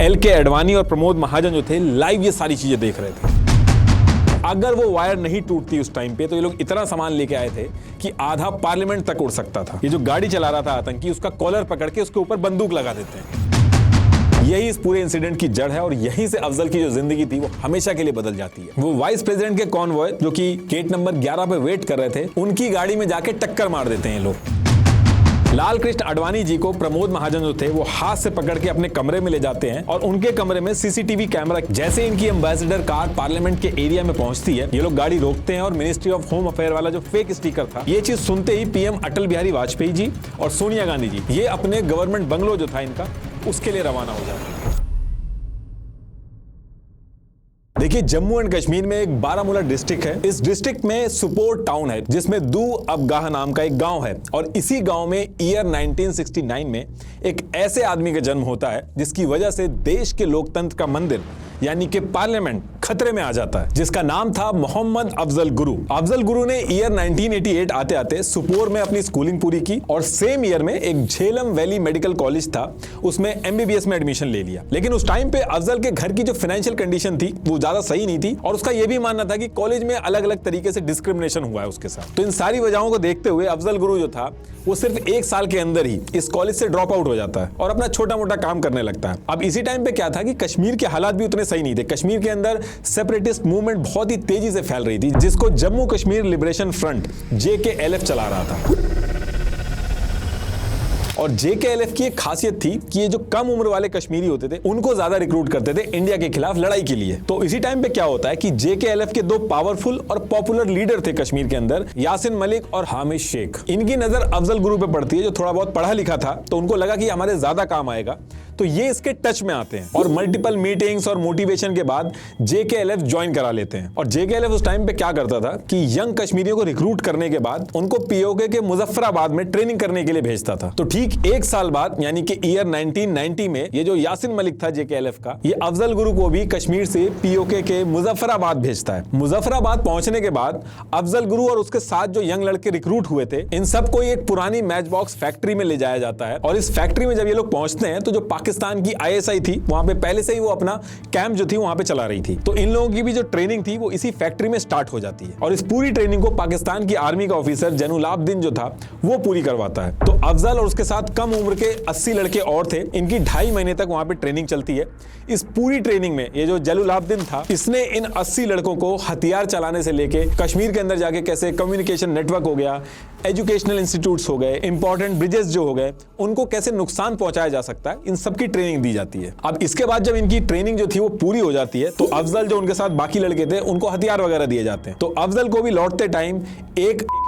LK Advani और प्रमोद महाजन जो थे लाइव ये सारी चीजें देख रहे थे। अगर वो वायर नहीं टूटती उस टाइम पे तो ये लोग इतना सामान लेके आए थे कि आधा पार्लियामेंट तक उड़ सकता था। ये जो गाड़ी चला रहा था आतंकी, उसका कॉलर पकड़ के उसके ऊपर बंदूक लगा देते हैं। यही इस पूरे इंसिडेंट की जड़ है और यहीं से अफजल की जो जिंदगी थी वो हमेशा के लिए बदल जाती है। वो वाइस प्रेसिडेंट के कॉन्वॉय जो कि गेट नंबर 11 पे वेट कर रहे थे, उनकी गाड़ी में जाके टक्कर मार देते हैं लोग। लाल कृष्ण आडवाणी जी को प्रमोद महाजन जो थे वो हाथ से पकड़ के अपने कमरे में ले जाते हैं और उनके कमरे में सीसीटीवी कैमरा। जैसे इनकी एम्बेसडर कार पार्लियामेंट के एरिया में पहुंचती है, ये लोग गाड़ी रोकते हैं और मिनिस्ट्री ऑफ होम अफेयर वाला जो फेक स्टिकर था, ये चीज सुनते ही पीएम अटल बिहारी वाजपेयी जी और सोनिया गांधी जी ये अपने गवर्नमेंट बंगलो जो था इनका, उसके लिए रवाना हो जाते हैं। देखिए, जम्मू एंड कश्मीर में एक बारामूला डिस्ट्रिक्ट है। इस डिस्ट्रिक्ट में सुपोर टाउन है जिसमें दू अबगाह नाम का एक गांव है और इसी गांव में ईयर 1969 में एक ऐसे आदमी का जन्म होता है जिसकी वजह से देश के लोकतंत्र का मंदिर यानी कि पार्लियामेंट खतरे में आ जाता है, जिसका नाम था मोहम्मद अफजल गुरु। अफजल गुरु ने ईयर 1988 आते आते सुपोर में अपनी स्कूलिंग पूरी की और सेम ईयर में एक झेलम वैली मेडिकल कॉलेज था, उसमें MBBS में एडमिशन ले लिया। लेकिन उस टाइम पे अफजल के घर की जो फाइनेंशियल कंडीशन थी वो ज्यादा सही नहीं थी और उसका यह भी मानना था कि कॉलेज में अलग अलग तरीके से डिस्क्रिमिनेशन हुआ है उसके साथ। तो इन सारी वजहों को देखते हुए अफजल गुरु जो था वो सिर्फ 1 साल के अंदर ही इस कॉलेज से ड्रॉप आउट हो जाता है और अपना छोटा मोटा काम करने लगता है। अब इसी टाइम पे क्या था कि कश्मीर के हालात भी उतने सही नहीं थे। कश्मीर के अंदर सेपरेटिस्ट मूवमेंट बहुत ही तेजी से फैल रही थी जिसको Jammu Kashmir liberation front JKLF चला रहा था। और JKLF की एक खासियत थी कि ये जो कम उम्र वाले कश्मीरी होते थे उनको ज्यादा रिक्रूट करते थे इंडिया के खिलाफ लड़ाई के लिए। तो इसी टाइम पे क्या होता है कि JKLF के 2 पावरफुल और पॉपुलर लीडर थे कश्मीर के अंदर, यासिन मलिक और हामिद शेख। इनकी नजर अफजल गुरु पे पड़ती है जो थोड़ा बहुत पढ़ा लिखा था, तो उनको लगा कि हमारे ज्यादा काम आएगा, तो ये इसके टच में आते हैं और मल्टीपल मीटिंग्स और मोटिवेशन के बाद JKLF ज्वाइन करा लेते हैं। और JKLF उस टाइम पे क्या करता था कि यंग कश्मीरियों को रिक्रूट करने के बाद उनको POK के मुजफ्फराबाद में ट्रेनिंग करने के लिए भेजता था। तो ठीक 1 साल बाद यानी कि ईयर 1990 में ये जो यासिन मलिक था JKLF का, ये अफजल गुरु को भी कश्मीर से POK के मुजफ्फराबाद भेजता है। मुजफ्फराबाद पहुंचने के बाद अफजल गुरु और उसके साथ जो यंग लड़के रिक्रूट हुए थे, इन सबको एक पुरानी मैच बॉक्स फैक्ट्री में ले जाया जाता है और इस फैक्ट्री में जब ये लोग पहुंचते हैं तो जो पाकिस्तान की ISI थी वहां पे पहले से ही वो अपना कैंप जो थी वहां पे चला रही थी। तो इन लोगों की भी जो ट्रेनिंग थी वो इसी फैक्ट्री में स्टार्ट हो जाती है और इस पूरी ट्रेनिंग को पाकिस्तान की आर्मी का ऑफिसर जैनुलाब्दीन जो था वो पूरी करवाता है। तो अफजल और उसके साथ कम उम्र के 80 लड़के और थे, इनकी 2.5 महीने तक वहां पे ट्रेनिंग चलती है। इस पूरी ट्रेनिंग में ये जो जैनुलाब्दीन था, इसने इन 80 लड़कों को हथियार चलाने से लेके कश्मीर के अंदर जाके कैसे कम्युनिकेशन नेटवर्क हो गया, एजुकेशनल इंस्टीट्यूट्स हो गए, इंपॉर्टेंट ब्रिजेस जो हो गए, उनको कैसे नुकसान पहुंचाया जा सकता है, इन सबकी ट्रेनिंग दी जाती है। अब इसके बाद जब इनकी ट्रेनिंग जो थी वो पूरी हो जाती है तो अफजल जो उनके साथ बाकी लड़के थे उनको हथियार वगैरह दिए जाते हैं। तो अफजल को भी लौटते टाइम एक AK-47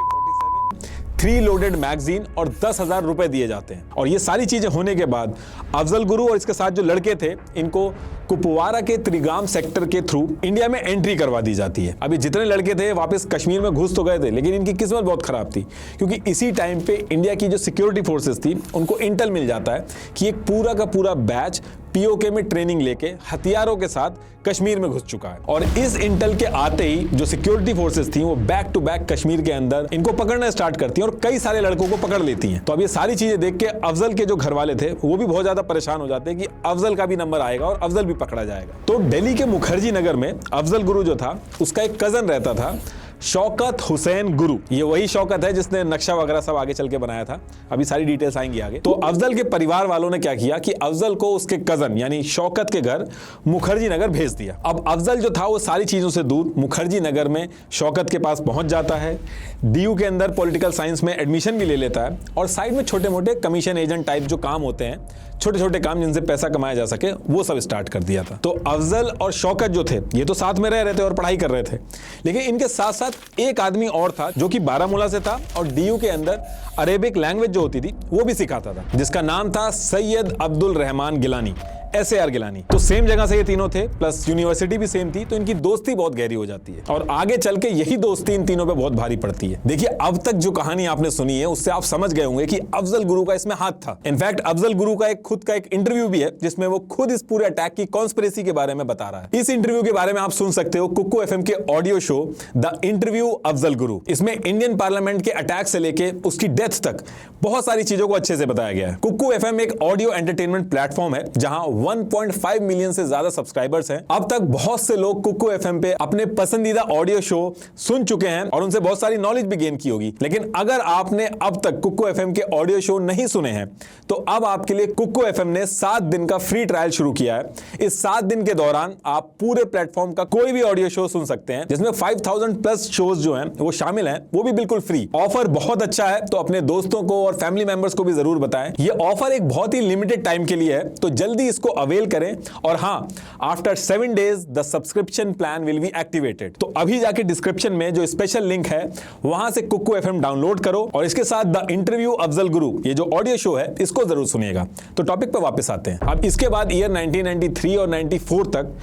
3 लोडेड मैगजीन और 10,000 रुपए दिए जाते हैं। और ये सारी चीजें होने के बाद अफजल गुरु और इसके साथ जो लड़के थे इनको कुपवारा के त्रिगाम सेक्टर के थ्रू इंडिया में एंट्री करवा दी जाती है। अभी जितने लड़के थे वापस कश्मीर में घुस तो गए थे, लेकिन इनकी किस्मत बहुत खराब थी क्योंकि इसी टाइम पे इंडिया की जो सिक्योरिटी फोर्सेस थी उनको इंटेल मिल जाता है कि एक पूरा का पूरा बैच POK में ट्रेनिंग लेके हथियारों के साथ कश्मीर में घुस चुका है। और इस इंटेल के आते ही जो सिक्योरिटी फोर्सेस थी वो बैक टू बैक कश्मीर के अंदर इनको पकड़ना स्टार्ट करती हैं और कई सारे लड़कों को पकड़ लेती हैं। तो अब ये सारी चीजें देख के अफजल के जो घर वाले थे वो भी बहुत ज्यादा परेशान हो जाते हैं कि अफजल का भी नंबर आएगा और अफजल भी पकड़ा जाएगा। तो दिल्ली के मुखर्जी नगर में अफजल गुरु जो था उसका एक कजन रहता था, शौकत हुसैन गुरु। ये वही शौकत है जिसने नक्शा वगैरह सब आगे चल के बनाया था, अभी सारी डिटेल्स आएंगी आगे। तो अफजल के परिवार वालों ने क्या किया कि अफजल को उसके कजन यानी शौकत के घर मुखर्जी नगर भेज दिया। अब अफजल जो था वो सारी चीजों से दूर मुखर्जी नगर में शौकत के पास पहुंच जाता है, DU के अंदर पॉलिटिकल साइंस में एडमिशन भी ले लेता है और साइड में छोटे मोटे कमीशन एजेंट टाइप जो काम होते हैं, छोटे छोटे काम जिनसे पैसा कमाया जा सके, वो सब स्टार्ट कर दिया था। तो अफजल और शौकत जो थे ये तो साथ में रह रहे थे और पढ़ाई कर रहे थे, लेकिन इनके साथ साथ एक आदमी और था जो कि बारामूला से था और DU के अंदर अरेबिक लैंग्वेज जो होती थी वो भी सिखाता था, जिसका नाम था सैयद अब्दुल रहमान गिलानी, SAR गिलानी। तो सेम जगह से ये तीनों थे, प्लस यूनिवर्सिटी भी सेम थी, तो इनकी दोस्ती बहुत गहरी हो जाती है और आगे चल के यही दोस्ती इन तीनों पे बहुत भारी पड़ती है। देखिए, अब तक जो कहानी आपने सुनी है उससे आप समझ गए होंगे कि अफजल गुरु का इसमें हाथ था। इनफैक्ट अफजल गुरु का एक खुद का एक इंटरव्यू भी है जिसमें वो खुद इस पूरे अटैक की कॉन्स्पिरेसी के बारे में बता रहा है। इस इंटरव्यू के बारे में आप सुन सकते हो कुक्कू FM के audio show the interview Afzal Guru. इसमें इंडियन पार्लियामेंट के अटैक से लेके उसकी डेथ तक बहुत सारी चीजों को अच्छे से बताया गया है। कुक्कू FM एक ऑडियो एंटरटेनमेंट प्लेटफॉर्म है जहां 1.5 मिलियन से ज्यादा सब्सक्राइबर्स हैं। अब तक बहुत से लोग कुकू एफएम पे अपने पसंदीदा ऑडियो शो सुन चुके हैं और उनसे बहुत सारी नॉलेज भी गेन की होगी। लेकिन अगर आपने अब तक कुकू एफएम के ऑडियो शो नहीं सुने हैं तो अब आपके लिए कुकू एफएम ने 7 दिन का फ्री ट्रायल शुरू किया है। इस 7 दिन के दौरान आप पूरे प्लेटफॉर्म का कोई भी ऑडियो शो सुन सकते हैं, जिसमें 5000 प्लस शोज जो हैं वो शामिल हैं, वो भी बिल्कुल फ्री। ऑफर बहुत अच्छा है, तो अपने दोस्तों को और फैमिली मेंबर्स को भी जरूर बताएं। ये ऑफर एक बहुत ही लिमिटेड टाइम के लिए है, तो जल्दी इसको अवेल करें। और हां, after 7 days the subscription plan will be activated. तो अभी जाके डिस्क्रिप्शन में जो स्पेशल लिंक है वहां से कुकू एफएम डाउनलोड करो और इसके साथ द इंटरव्यू अफजल गुरु, ये जो ऑडियो शो है, इसको जरूर सुनिएगा। तो टॉपिक पे वापस आते हैं। अब इसके बाद ईयर 1993 और 94 तक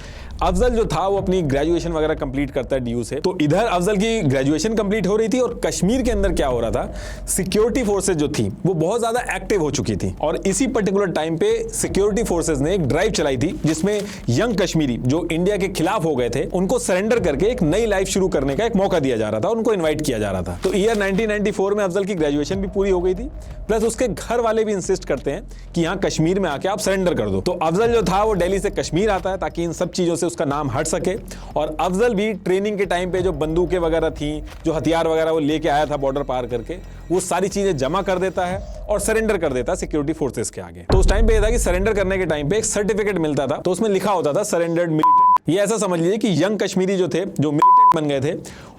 अफजल जो था वो अपनी ग्रेजुएशन वगैरह कंप्लीट करता है डीयू से। तो इधर अफजल की ग्रेजुएशन कंप्लीट हो रही थी और कश्मीर के अंदर क्या हो रहा था, सिक्योरिटी फोर्सेज जो थी वो बहुत ज्यादा एक्टिव हो चुकी थी। और इसी पर्टिकुलर टाइम पे सिक्योरिटी फोर्सेज ने एक ड्राइव चलाई थी जिसमें यंग कश्मीरी जो इंडिया के खिलाफ हो गए थे उनको सरेंडर करके एक नई लाइफ शुरू करने का एक मौका दिया जा रहा था, उनको इन्वाइट किया जा रहा था। तो ईयर 1994 में अफजल की ग्रेजुएशन भी पूरी हो गई थी, प्लस उसके घर वाले भी इंसिस्ट करते हैं कि यहाँ कश्मीर में आके आप सरेंडर कर दो। तो अफजल जो था वो दिल्ली से कश्मीर आता है ताकि इन सब चीजों से उसका नाम हट सके। और अफजल भी ट्रेनिंग के टाइम पे जो बंदूकें वगैरह थी, जो हथियार वगैरह वो लेके आया था बॉर्डर पार करके, वो सारी चीजें जमा कर देता है और सरेंडर कर देता है सिक्योरिटी फोर्सेस के आगे। तो उस टाइम पे ये था कि सरेंडर करने के टाइम पे एक सर्टिफिकेट मिलता था, तो उसमें लिखा होता था सरेंडर्ड मिलिटेंट। ये ऐसा समझ लीजिए कि यंग कश्मीरी जो थे, जो मिलिटेंट बन गए थे,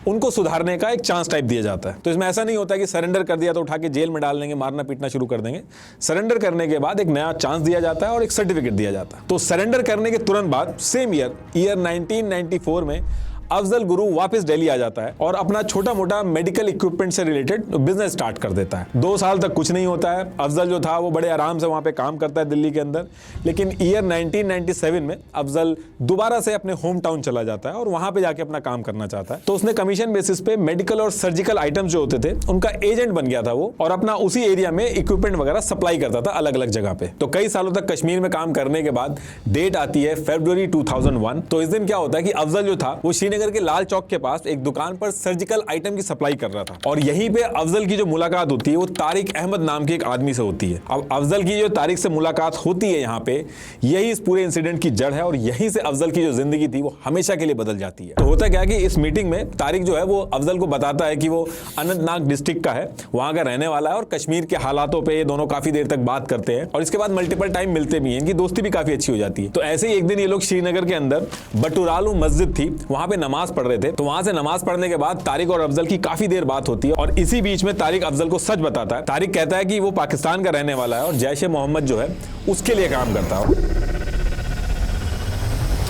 उनको सुधारने का एक चांस टाइप दिया जाता है। तो इसमें ऐसा नहीं होता कि सरेंडर कर दिया तो उठा के जेल में डाल देंगे, मारना पीटना शुरू कर देंगे। सरेंडर करने के बाद एक नया चांस दिया जाता है और एक सर्टिफिकेट दिया जाता है। तो सरेंडर करने के तुरंत बाद सेम ईयर 1994 में अफजल गुरु वापस दिल्ली आ जाता है और अपना छोटा मोटा मेडिकल इक्विपमेंट से रिलेटेड बिजनेस स्टार्ट कर देता है। 2 साल तक कुछ नहीं होता है। अफजल जो था वो बड़े आराम से वहां पे काम करता है दिल्ली के अंदर। लेकिन ईयर 1997 में अफजल दोबारा से अपने होम टाउन चला जाता है और वहां पे जाके अपना काम करना चाहता है। तो उसने कमीशन बेसिस पे मेडिकल और सर्जिकल आइटम्स जो होते थे उनका एजेंट बन गया था वो, और अपना उसी एरिया में इक्विपमेंट वगैरह सप्लाई करता था अलग अलग जगह पे। तो कई सालों तक कश्मीर में काम करने के बाद डेट आती है फरवरी 2001। तो इस दिन क्या होता है कि अफजल जो था वो श्रीनगर के लाल चौक के पास एक दुकान पर सर्जिकल आइटम की सप्लाई कर रहा था। और यहीं पे अफजल की जो मुलाकात होती है वो तारिक अहमद नाम के एक आदमी से होती है। अब अफजल की जो तारिक से मुलाकात होती है यहाँ पे, यही इस पूरे इंसिडेंट की जड़ है और यहीं से अफजल की जो जिंदगी थी वो हमेशा के लिए बदल जाती है। तो होता क्या है कि इस मीटिंग में तारिक जो है वो अफजल को बताता है कि वो अनंतनाग डिस्ट्रिक्ट का है, वहां का रहने वाला है और कश्मीर के हालातों पे ये दोनों काफी देर तक बात करते हैं और इसके बाद मल्टीपल टाइम मिलते भी हैं। इनकी दोस्ती भी काफी अच्छी हो जाती है। तो ऐसे ही एक दिन ये लोग श्रीनगर के अंदर बटुरालू मस्जिद थी, वहां पे नमाज पढ़ रहे थे। तो वहां से नमाज पढ़ने के बाद तारिक और अफजल की काफी देर बात होती है और इसी बीच में तारिक अफजल को सच बताता है। तारिक कहता है कि वो पाकिस्तान का रहने वाला है और जैश-ए-मोहम्मद जो है उसके लिए काम करता है।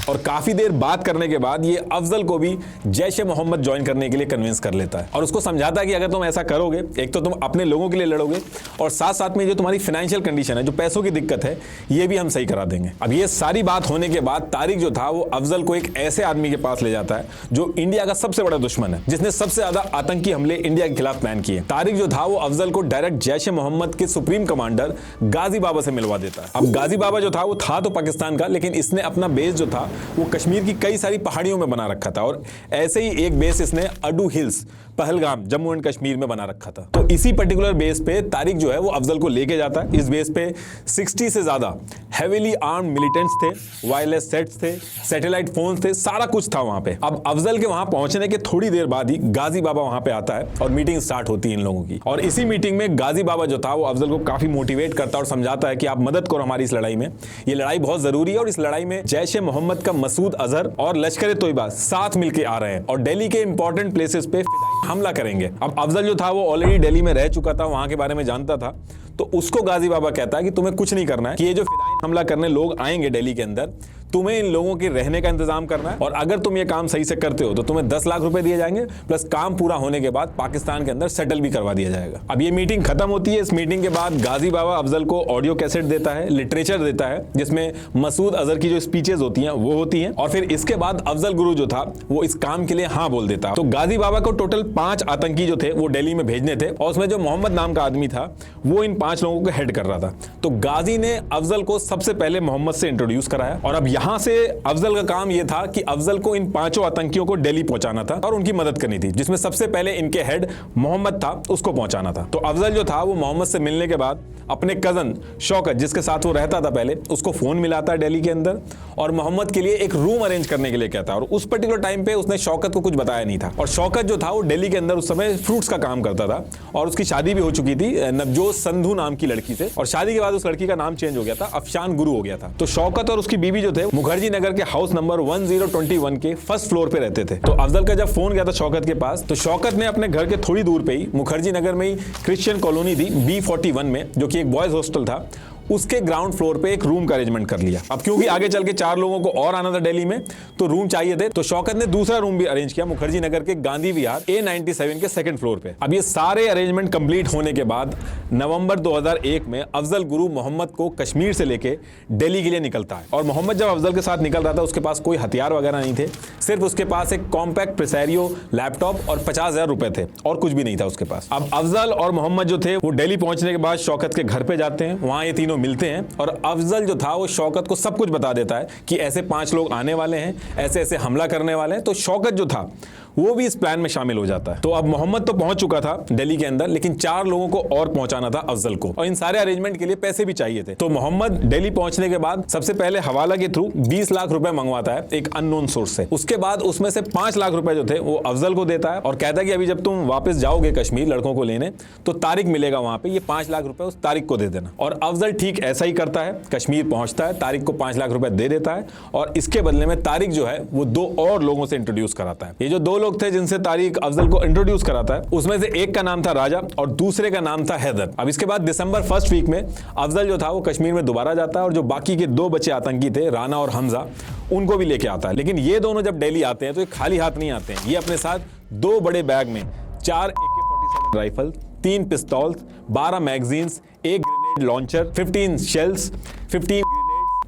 और काफी देर बात करने के बाद ये अफजल को भी जैश-ए-मोहम्मद ज्वाइन करने के लिए कन्विंस कर लेता है और उसको समझाता है कि अगर तुम ऐसा करोगे, एक तो तुम अपने लोगों के लिए लड़ोगे और साथ साथ में जो तुम्हारी फाइनेंशियल कंडीशन है, जो पैसों की दिक्कत है, ये भी हम सही करा देंगे। अब ये सारी बात होने के बाद तारिक जो था वो अफजल को एक ऐसे आदमी के पास ले जाता है जो इंडिया का सबसे बड़ा दुश्मन है, जिसने सबसे ज्यादा आतंकी हमले इंडिया के खिलाफ प्लान किए। तारिक जो था वो अफजल को डायरेक्ट जैश-ए-मोहम्मद के सुप्रीम कमांडर गाजी बाबा से मिलवा देता है। अब गाजी बाबा जो था वो था तो पाकिस्तान का, लेकिन इसने अपना बेस जो था वो कश्मीर की कई सारी पहाड़ियों में बना रखा था और ऐसे ही एक बेस इसने ado hills, Pahalgam, Jammu and Kashmir में बना रखा था। तो इसी पर्टिकुलर बेस पे तारिक जो है वो अफजल को लेके जाता है। इस बेस पे 60 से ज्यादा हेवीली आर्म्ड मिलिटेंट्स थे, वायरलेस सेट्स थे, सैटेलाइट फोन्स थे, सारा कुछ था वहां पे। अब अफजल के वहां पहुंचने के थोड़ी देर बाद ही गाजी बाबा वहां पे आता है और मीटिंग स्टार्ट होती है इन लोगों की। और इसी मीटिंग में गाजी बाबा जो था वो अफजल को काफी मोटिवेट करता है और समझाता है कि आप मदद करो हमारी इस लड़ाई में, ये लड़ाई बहुत जरूरी है और इस लड़ाई में जैश-ए-मोहम्मद का मसूद अजहर और लश्कर-ए-तोयबा साथ मिलकर आ रहे हैं और दिल्ली के इंपॉर्टेंट प्लेसेस पे हमला करेंगे। अब अफजल जो था वो ऑलरेडी दिल्ली में रह चुका था, वहां के बारे में जानता था। तो उसको गाजी बाबा कहता है कि तुम्हें कुछ नहीं करना है, कि ये जो हमला करने लोग आएंगे दिल्ली के अंदर, तुम्हें इन लोगों के रहने का इंतजाम करना है और अगर तुम ये काम सही से करते हो तो तुम्हें 10 लाख रुपए दिए जाएंगे, प्लस काम पूरा होने के बाद पाकिस्तान के अंदर सेटल भी करवा दिया जाएगा। अब ये मीटिंग खत्म होती है। इस मीटिंग के बाद गाजी बाबा अफजल को ऑडियो कैसेट देता है, लिटरेचर देता है, जिसमें मसूद अजहर की जो स्पीचेस होती हैं वो होती हैं और फिर इसके बाद अफजल गुरु जो था वो इस काम के लिए हाँ बोल देता। तो गाजी बाबा को टोटल 5 आतंकी जो थे वो दिल्ली में भेजने थे और उसमें जो मोहम्मद नाम का आदमी था वो इन 5 लोगों को हेड कर रहा था। तो गाजी ने अफजल को सबसे पहले मोहम्मद से इंट्रोड्यूस कराया और अब यहां से अफजल का काम यह था कि अफजल को इन 5 आतंकियों को दिल्ली पहुंचाना था और उनकी मदद करनी थी, जिसमें सबसे पहले इनके हेड मोहम्मद था, उसको पहुंचाना था। तो अफजल जो था वो मोहम्मद से मिलने के बाद अपने कजन शौकत, जिसके साथ वो रहता था पहले, उसको फोन मिलाता है दिल्ली के अंदर और मोहम्मद के लिए एक रूम अरेंज करने के लिए कहता है। और उस पर्टिकुलर टाइम पे उसने शौकत को कुछ बताया नहीं था। और शौकत जो था वो दिल्ली के अंदर उस समय फ्रूट्स का काम करता था और उसकी शादी भी हो चुकी थी नवजोत संधू नाम की लड़की से, और शादी के बाद उस लड़की का नाम चेंज हो गया था, अफशान गुरु हो गया था। तो शौकत और उसकी बीवी जो थे मुखर्जी नगर के हाउस नंबर 1021 के फर्स्ट फ्लोर पे रहते थे। तो अफजल का जब फोन गया था शौकत के पास, तो शौकत ने अपने घर के थोड़ी दूर पे ही मुखर्जी नगर में ही क्रिश्चियन कॉलोनी थी B41 में, जो कि एक बॉयज हॉस्टल था, उसके ग्राउंड फ्लोर पे एक रूम का अरेंजमेंट कर लिया। अब क्योंकि आगे चल के 4 लोगों को और आना था दिल्ली में, तो रूम चाहिए थे, तो शौकत ने दूसरा रूम भी अरेंज किया मुखर्जी नगर के गांधी विहार A97 के सेकंड फ्लोर पे। अब ये सारे अरेंजमेंट कंप्लीट होने के बाद नवंबर 2001 में अफजल गुरु मोहम्मद को कश्मीर से लेके दिल्ली के लिए निकलता है। और मोहम्मद जब अफजल के साथ निकल रहा था, उसके पास कोई हथियार वगैरह नहीं थे, सिर्फ उसके पास एक कॉम्पैक्ट प्रेसारियो लैपटॉप और 50,000 रुपए थे, और कुछ भी नहीं था उसके पास। अब अफजल और मोहम्मद जो थे वो दिल्ली पहुंचने के बाद शौकत के घर पे जाते हैं, वहां ये तीनों मिलते हैं और अफजल जो था वो शौकत को सब कुछ बता देता है कि ऐसे 5 लोग आने वाले हैं, ऐसे ऐसे हमला करने वाले हैं। तो शौकत जो था वो भी इस प्लान में शामिल हो जाता है। तो अब मोहम्मद तो पहुंच चुका था दिल्ली के अंदर, लेकिन 4 लोगों को और पहुंचाना था अफजल को, और इन सारे अरेंजमेंट के लिए पैसे भी चाहिए थे। तो मोहम्मद दिल्ली पहुंचने के बाद सबसे पहले हवाला के थ्रू 20 लाख रुपए मंगवाता है एक अननोन सोर्स से। उसके बाद उसमें से 5 लाख रुपए जो थे वो अफजल को देता है और कहता है कि अभी जब तुम वापस जाओगे कश्मीर लड़कों को लेने, तो तारिक मिलेगा वहां पे, ये 5 लाख रुपए उस तारिक को दे देना। और अफजल ठीक ऐसा ही करता है, कश्मीर पहुंचता है, तारिक को 5 लाख रुपए दे देता है और इसके बदले में तारिक जो है वो 2 और लोगों से इंट्रोड्यूस कराता है। ये जो 2 लोग थे जिनसे तारिक अफजल को इंट्रोड्यूस कराता है, उसमें से एक का नाम था राजा और दूसरे का नाम था हैदर। अब इसके बाद दिसंबर फर्स्ट वीक में अफजल जो था वो कश्मीर में दोबारा जाता है और जो बाकी के 2 बचे आतंकी थे, राना और हमजा, उनको भी लेके आता है। लेकिन ये दोनों जब दिल्ली आते हैं तो ये खाली हाथ नहीं आते हैं। ये अपने साथ 2 बड़े बैग में 4 AK-47 rifle, 3 पिस्तौल्स, 12 magazines, 1 grenade launcher, 15 shells, 15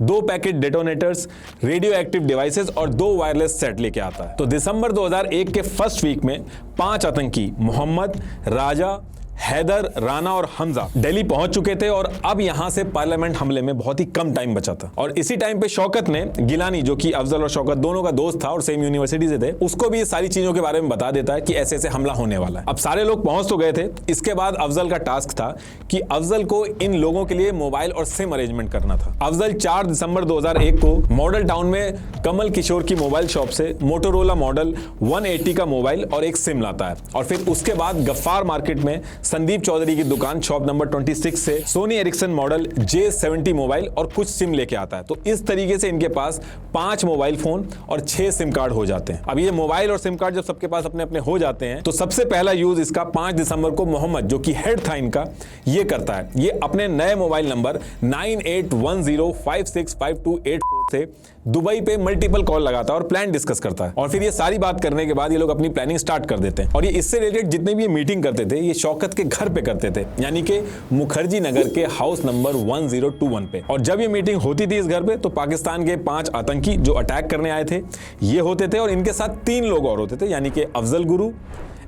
2 packet detonators, radio active devices और 2 वायरलेस सेट लेके आता है। तो दिसंबर 2001 के फर्स्ट वीक में 5 आतंकी मोहम्मद, राजा, हैदर, राना और हमजा दिल्ली पहुंच चुके थे और अब यहां से पार्लियामेंट हमले में बहुत ही कम टाइम बचा था। और इसी टाइम पे शौकत ने गिलानी, जो कि अफजल और शौकत दोनों का दोस्त था और सेम यूनिवर्सिटी से थे, उसको भी ये सारी चीजों के बारे में बता देता है कि ऐसे ऐसे हमला होने वाला है। अब सारे लोग पहुंच तो गए थे। इसके बाद अफजल का टास्क था कि अफजल को इन लोगों के लिए मोबाइल और सिम अरेंजमेंट करना था। अफजल 4 दिसंबर 2001 को मॉडल टाउन में कमल किशोर की मोबाइल शॉप से मोटोरोला मॉडल 180 का मोबाइल और एक सिम लाता है। और फिर उसके बाद गफ्फार मार्केट में संदीप चौधरी की दुकान शॉप नंबर 26 से Sony Ericsson model J70 mobile और कुछ सिम लेके आता है। तो इस तरीके से इनके पास 5 मोबाइल फोन और 6 सिम कार्ड हो जाते हैं। अब ये मोबाइल और सिम कार्ड जब सबके पास अपने अपने हो जाते हैं, तो सबसे पहला यूज इसका 5 दिसंबर को मोहम्मद, जो कि हेड था इनका, ये करता है। ये अपने नए मोबाइल नंबर 9810565284 से दुबई पे मल्टीपल कॉल लगाता है और प्लान डिस्कस करता है। और फिर ये सारी बात करने के बाद ये लोग अपनी प्लानिंग स्टार्ट कर देते हैं। और ये इससे रिलेटेड जितने भी ये मीटिंग करते थे, ये शौकत के घर पे करते थे, यानी कि मुखर्जी नगर के हाउस नंबर 1021 पे। और जब ये मीटिंग होती थी इस घर पे, तो पाकिस्तान के 5 आतंकी जो अटैक करने आए थे ये होते थे और इनके साथ 3 लोग और होते थे, यानी कि अफजल गुरु,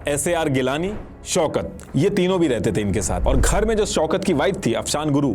SAR गिलानी, शौकत, ये तीनों भी रहते थे इनके साथ। और घर में जो शौकत की वाइफ थी अफशान गुरु,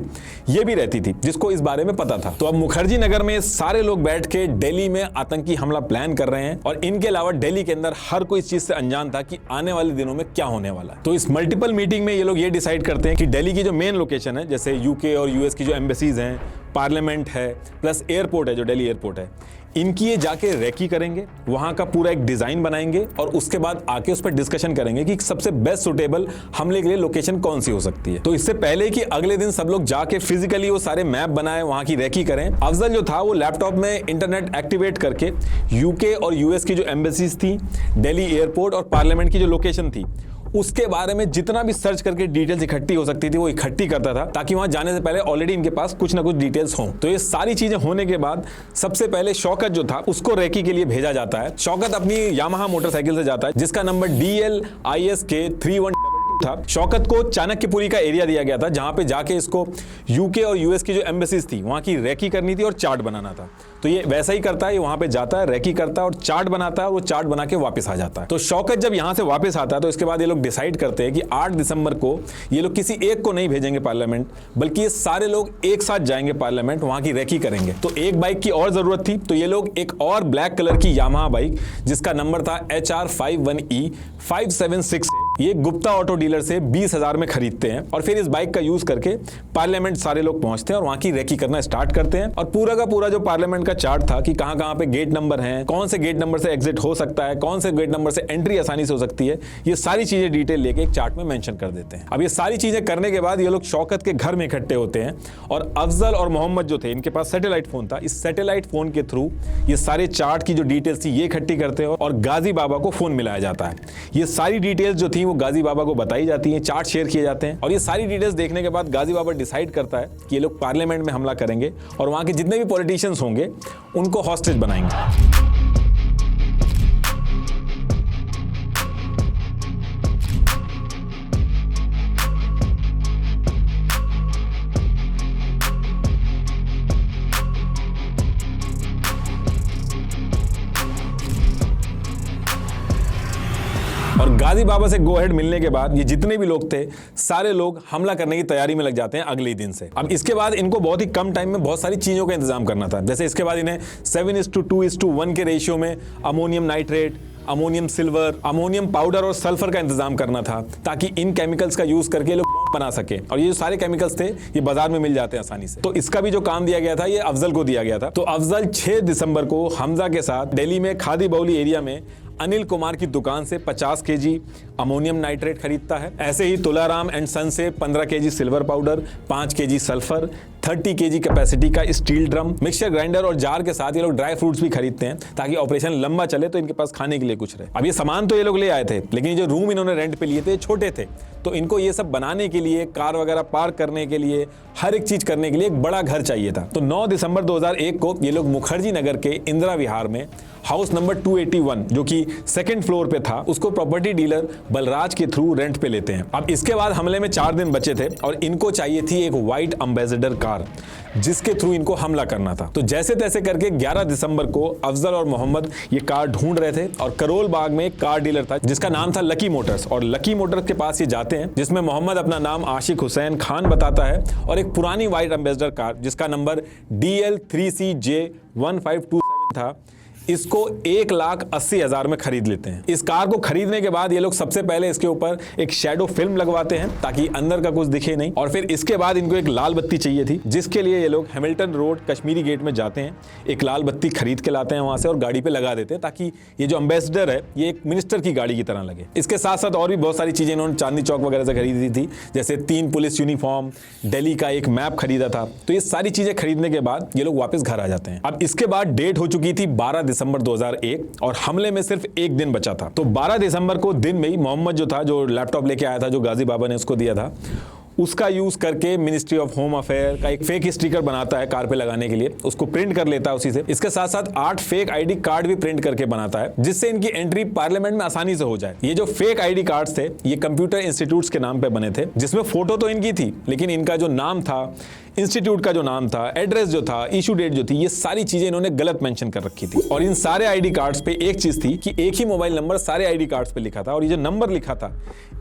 ये भी रहती थी, जिसको इस बारे में पता था। तो अब मुखर्जी नगर में सारे लोग बैठ के दिल्ली में आतंकी हमला प्लान कर रहे हैं और इनके अलावा दिल्ली के अंदर हर कोई इस चीज से अनजान था कि आने वाले दिनों में क्या होने वाला है। तो इस मल्टीपल मीटिंग में ये लोग ये डिसाइड करते हैं कि दिल्ली की जो मेन लोकेशन है, जैसे UK और US की जो एम्बेसीज हैं, पार्लियामेंट है, प्लस एयरपोर्ट है जो दिल्ली एयरपोर्ट है, इनकी ये जाके रेकी करेंगे, वहां का पूरा एक डिजाइन बनाएंगे और उसके बाद आके उस पर डिस्कशन करेंगे कि सबसे बेस्ट सुटेबल हमले के लिए लोकेशन कौन सी हो सकती है। तो इससे पहले कि अगले दिन सब लोग जाके फिजिकली वो सारे मैप बनाए, वहां की रेकी करें, अफजल जो था वो लैपटॉप में इंटरनेट एक्टिवेट करके UK और US की जो एम्बेसीज थी, दिल्ली एयरपोर्ट और पार्लियामेंट की जो लोकेशन थी, उसके बारे में जितना भी सर्च करके डिटेल्स इकट्ठी हो सकती थी वो इकट्ठी करता था, ताकि वहां जाने से पहले ऑलरेडी इनके पास कुछ ना कुछ डिटेल्स हों। तो ये सारी चीजें होने के बाद सबसे पहले शौकत जो था उसको रेकी के लिए भेजा जाता है। शौकत अपनी यामाहा मोटरसाइकिल से जाता है, जिसका नंबर DL ISK 3122 था, शौकत को चाणक्यपुरी का एरिया दिया गया था जहां पे जाके इसको यूके और यूएस की जो एम्बेसीज थी वहां की रेकी करनी थी और चार्ट बनाना था। तो ये वैसा ही करता है, ये वहां पे जाता है, रेकी करता है और चार्ट बनाता है और वो चार्ट बना के वापस आ जाता है। तो शौकत जब यहां से वापस आता है तो इसके बाद ये लोग डिसाइड करते हैं कि 8 दिसंबर को ये लोग किसी एक को नहीं भेजेंगे पार्लियामेंट, बल्कि ये सारे लोग एक साथ जाएंगे पार्लियामेंट, वहां की रेकी करेंगे। तो एक बाइक की और जरूरत थी, तो ये लोग एक और ब्लैक कलर की यामाहा बाइक जिसका नंबर था HR51E576, ये गुप्ता ऑटो डीलर से 20,000 में खरीदते हैं और फिर इस बाइक का यूज करके पार्लियामेंट सारे लोग पहुंचते हैं और वहां की रेकी करना स्टार्ट करते हैं। और पूरा का पूरा जो पार्लियामेंट का चार्ट था कि कहां कहां पे गेट नंबर हैं, कौन से गेट नंबर से एग्जिट हो सकता है, कौन से गेट नंबर से एंट्री आसानी से हो सकती है, ये सारी चीजें डिटेल लेके एक चार्ट में मेंशन कर देते हैं। अब ये सारी चीजें करने के बाद ये लोग शौकत के घर में इकट्ठे होते हैं और अफजल और मोहम्मद जो थे, इनके पास सैटेलाइट फोन था, इस सैटेलाइट फोन के थ्रू ये सारे चार्ट की जो डिटेल्स थी ये इकट्ठी करते हैं और गाजी बाबा को फोन मिलाया जाता है। ये सारी डिटेल्स जो थी वो गाजी बाबा को बताई जाती हैं, चार्ट शेयर किए जाते हैं और ये सारी डिटेल्स देखने के बाद गाजी बाबा डिसाइड करता है कि ये लोग पार्लियामेंट में हमला करेंगे और वहां के जितने भी पॉलिटिशियंस होंगे उनको हॉस्टेज बनाएंगे। और गाजी बाबा से गो अहेड मिलने के बाद ये जितने भी लोग थे सारे लोग हमला करने की तैयारी में लग जाते हैं अगले दिन से। अब इसके बाद इनको बहुत ही कम टाइम में बहुत सारी चीजों का इंतजाम करना था। जैसे इसके बाद इन्हें 7:2:1 के रेशियो में ammonium nitrate, ammonium silver, ammonium powder और सल्फर का इंतजाम करना था ताकि इन केमिकल्स का यूज करके लोग बना सके। और ये जो सारे केमिकल्स थे ये बाजार में मिल जाते हैं आसानी से। तो इसका भी जो काम दिया गया था ये अफजल को दिया गया था। तो अफजल 6 दिसंबर को हमजा के साथ दिल्ली में खादी बौली एरिया में अनिल कुमार की दुकान से 50 केजी अमोनियम नाइट्रेट खरीदता है। ऐसे ही तुलाराम एंड सन से 15 KG silver powder, 5 KG sulphur, 30 KG capacity का स्टील ड्रम, मिक्सचर ग्राइंडर और जार के साथ ये लोग ड्राई फ्रूट्स भी खरीदते हैं ताकि ऑपरेशन लंबा चले तो इनके पास खाने के लिए कुछ रहे। अब ये सामान तो ये लोग ले आए थे, लेकिन ये जो रूम इन्होंने रेंट पे लिए थे छोटे थे, तो इनको ये सब बनाने के लिए, कार वगैरह पार्क करने के लिए, हर एक चीज करने के लिए एक बड़ा घर चाहिए था। तो 9 दिसंबर 2001 को ये लोग मुखर्जी नगर के इंदिरा विहार में हाउस नंबर 281 जो कि 2nd फ्लोर पे था, उसको प्रॉपर्टी डीलर बलराज के थ्रू रेंट पे लेते हैं। अब इसके बाद हमले में 4 दिन बचे थे और इनको चाहिए थी एक व्हाइट एम्बेसडर कार जिसके थ्रू इनको हमला करना था। तो जैसे तैसे करके 11 दिसंबर को अफजल और मोहम्मद ये कार ढूंढ रहे थे और करोल बाग में एक कार डीलर था जिसका नाम था लकी मोटर्स, और लकी मोटर्स के पास ये जाते हैं जिसमें मोहम्मद अपना नाम आशिक हुसैन खान बताता है और एक पुरानी व्हाइट एम्बेसडर कार जिसका नंबर DL3CJ1527 था, इसको 1,80,000 में खरीद लेते हैं। इस कार को खरीदने के बाद ये लोग सबसे पहले इसके ऊपर एक शैडो फिल्म लगवाते हैं ताकि अंदर का कुछ दिखे नहीं, और फिर इसके बाद इनको एक लाल बत्ती चाहिए थी जिसके लिए ये लोग हैमिल्टन रोड कश्मीरी गेट में जाते हैं, एक लाल बत्ती खरीद के लाते हैं वहां से और गाड़ी पे लगा देते हैं ताकि ये जो एम्बेसडर है ये एक मिनिस्टर की गाड़ी की तरह लगे। इसके साथ साथ और भी बहुत सारी चीजें इन्होंने चांदनी चौक वगैरह से खरीदी थी, जैसे 3 पुलिस यूनिफॉर्म, दिल्ली का एक मैप खरीदा था। तो ये सारी चीजें खरीदने के बाद ये लोग वापस घर आ जाते हैं। अब इसके बाद डेट हो चुकी थी 12 दिसंबर 2001 और हमले में सिर्फ एक दिन बचा था। तो 12 दिसंबर को दिन में ही मोहम्मद जो था, जो लैपटॉप लेके आया था जो गाजी बाबा ने उसको दिया था, उसका यूज करके मिनिस्ट्री ऑफ होम अफेयर का एक फेक स्टिकर बनाता है कार पे लगाने के लिए, उसको प्रिंट कर लेता है उसी से। इसके साथ साथ 8 फेक आईडी कार्ड भी प्रिंट करके बनाता है जिससे इनकी एंट्री पार्लियामेंट में आसानी से हो जाए। ये जो फेक आईडी कार्ड्स थे ये कंप्यूटर इंस्टीट्यूट्स के नाम पे बने थे, जिसमें फोटो तो इनकी थी लेकिन इनका जो नाम था, इंस्टीट्यूट का जो नाम था, एड्रेस जो था, इशू डेट जो थी, ये सारी चीजें इन्होंने गलत मेंशन कर रखी थी। और इन सारे आईडी कार्ड्स पे एक चीज थी कि एक ही मोबाइल नंबर सारे आईडी कार्ड्स पे लिखा था और ये जो नंबर लिखा था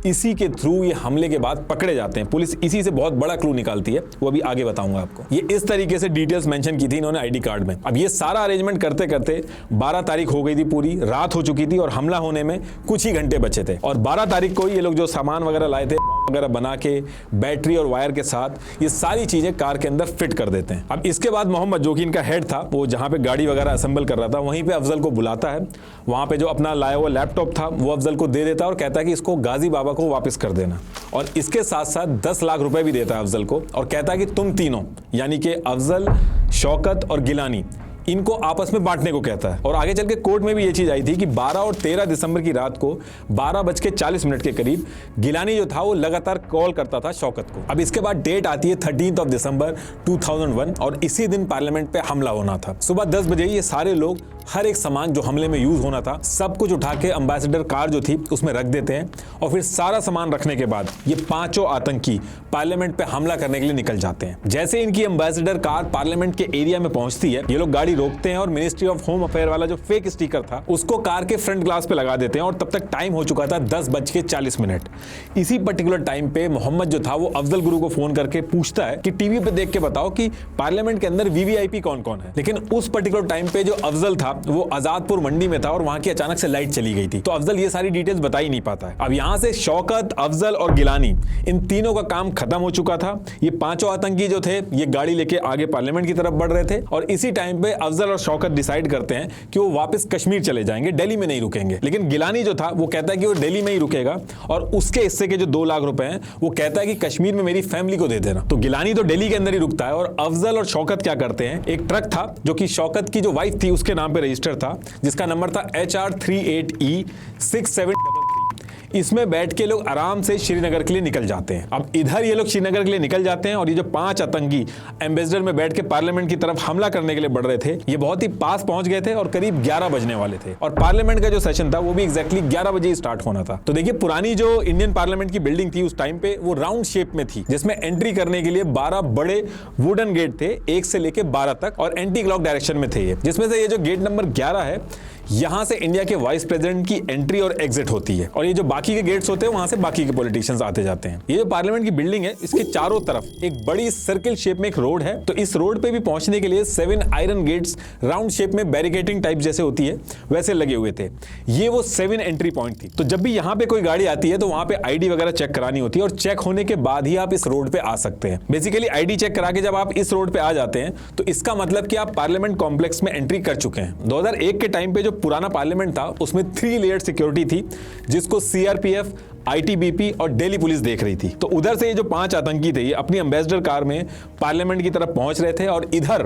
इसी के थ्रू ये हमले के बाद पकड़े जाते हैं। पुलिस इसी से बहुत बड़ा क्लू निकालती है, वो अभी आगे बताऊंगा आपको। ये इस तरीके से डिटेल्स मेंशन की थी इन्होंने आईडी कार्ड में। अब ये सारा अरेंजमेंट करते करते 12 तारीख हो गई थी, पूरी रात हो चुकी थी और हमला होने में कुछ ही घंटे बचे थे। और 12 तारीख को ये लोग जो सामान वगैरह लाए थे वगैरह बना के बैटरी और वायर के साथ ये सारी चीजें कार के अंदर फिट कर देते हैं। अब इसके बाद मोहम्मद जो कि इनका हेड था, वो जहां पे गाड़ी वगैरह असेंबल कर रहा था वहीं पे अफजल को बुलाता है। वहां पे जो अपना लाया हुआ लैपटॉप था वो अफजल को दे देता है और कहता है कि इसको गाजी बाबा को वापस कर देना, और इसके साथ साथ 10 लाख रुपए भी देता है अफजल को और कहता है कि तुम तीनों यानी कि अफजल, शौकत और गिलानी, इनको आपस में बांटने को कहता है। और आगे चल के कोर्ट में भी ये चीज आई थी कि 12 और 13 दिसंबर की रात को 12:40 के करीब गिलानी जो था वो लगातार कॉल करता था शौकत को। अब इसके बाद डेट आती है 13 दिसंबर 2001 और इसी दिन पार्लियामेंट पे हमला होना था। सुबह 10 बजे ये सारे लोग हर एक सामान जो हमले में यूज होना था सब कुछ उठा के एम्बेसडर कार जो थी उसमें रख देते हैं और फिर सारा सामान रखने के बाद ये पांचों आतंकी पार्लियामेंट पे हमला करने के लिए निकल जाते हैं। जैसे इनकी एम्बेसडर कार पार्लियामेंट के एरिया में पहुंचती है, ये लोग गाड़ी रोकते हैं और मिनिस्ट्री ऑफ होम अफेयर वाला जो फेक स्टिकर था उसको कार के फ्रंट ग्लास पे लगा देते हैं और तब तक टाइम हो चुका था 10:40। इसी पर्टिकुलर टाइम पे मोहम्मद जो था वो अफजल गुरु को फोन करके पूछता है कि टीवी पे देख के बताओ कि पार्लियामेंट के अंदर वीवीआईपी कौन कौन है। लेकिन उस पर्टिकुलर टाइम पे जो अफजल था वो आजादपुर मंडी में था और वहां की अचानक से लाइट चली गई थी, तो अफजल ये सारी डिटेल्स बता ही नहीं पाता है। अब यहां से शौकत, अफजल और गिलानी इन तीनों का काम खत्म हो चुका था। ये पांचों आतंकी जो थे ये गाड़ी लेके आगे पार्लियामेंट की तरफ बढ़ रहे थे और इसी टाइम पे अफजल और शौकत डिसाइड करते हैं कि वो वापस कश्मीर चले जाएंगे, दिल्ली में नहीं रुकेंगे। लेकिन गिलानी जो था वो कहता है कि वो दिल्ली में ही रुकेगा और उसके हिस्से के जो 2 लाख रुपए हैं वो कहता है कि कश्मीर में मेरी फैमिली को दे देना। तो गिलानी तो दिल्ली के अंदर ही रुकता है और अफजल और शौकत क्या करते हैं, एक ट्रक था जो कि शौकत की जो वाइफ थी उसके नाम पे रजिस्टर था जिसका नंबर था HR38E6733। इसमें बैठ के लोग आराम से श्रीनगर के लिए निकल जाते हैं। अब इधर ये लोग श्रीनगर के लिए निकल जाते हैं और ये जो 5 आतंकी एम्बेसडर में बैठ के पार्लियामेंट की तरफ हमला करने के लिए बढ़ रहे थे ये बहुत ही पास पहुंच गए थे और करीब 11 बजने वाले थे और पार्लियामेंट का जो सेशन था वो भी एग्जैक्टली 11 बजे ही स्टार्ट होना था। तो देखिए पुरानी जो इंडियन पार्लियामेंट की बिल्डिंग थी उस टाइम पे वो राउंड शेप में थी जिसमें एंट्री करने के लिए 12 बड़े वुडन गेट थे 1 से लेके 12 तक और एंटी क्लॉक डायरेक्शन में थे ये, जिसमें से ये जो गेट नंबर 11 है यहां से इंडिया के वाइस प्रेसिडेंट की एंट्री और एग्जिट होती है और ये जो बाकी के गेट्स होते हैं वहां से बाकी के पॉलिटिशियंस आते जाते हैं। ये जो पार्लियामेंट की बिल्डिंग है इसके चारों तरफ एक बड़ी सर्किल शेप में एक रोड है, तो इस रोड पे भी पहुंचने के लिए 7 आयरन गेट्स राउंड शेप में बैरिकेडिंग टाइप जैसे होती है वैसे लगे हुए थे। ये वो 7 एंट्री पॉइंट थी। तो जब भी यहां पे कोई गाड़ी आती है तो वहां पे आईडी वगैरह चेक करानी होती है और चेक होने के बाद ही आप इस रोड पे आ सकते हैं। बेसिकली आईडी चेक करा के जब आप इस रोड पे आ जाते हैं तो इसका मतलब कि आप पार्लियामेंट कॉम्प्लेक्स में एंट्री कर चुके हैं। 2001 के टाइम पे जो पुराना पार्लियामेंट था उसमें 3 लेयर सिक्योरिटी थी जिसको सीआरपीएफ, आईटीबीपी और दिल्ली पुलिस देख रही थी। तो उधर से ये जो 5 आतंकी थे ये अपनी एम्बेसडर कार में पार्लियामेंट की तरफ पहुंच रहे थे और इधर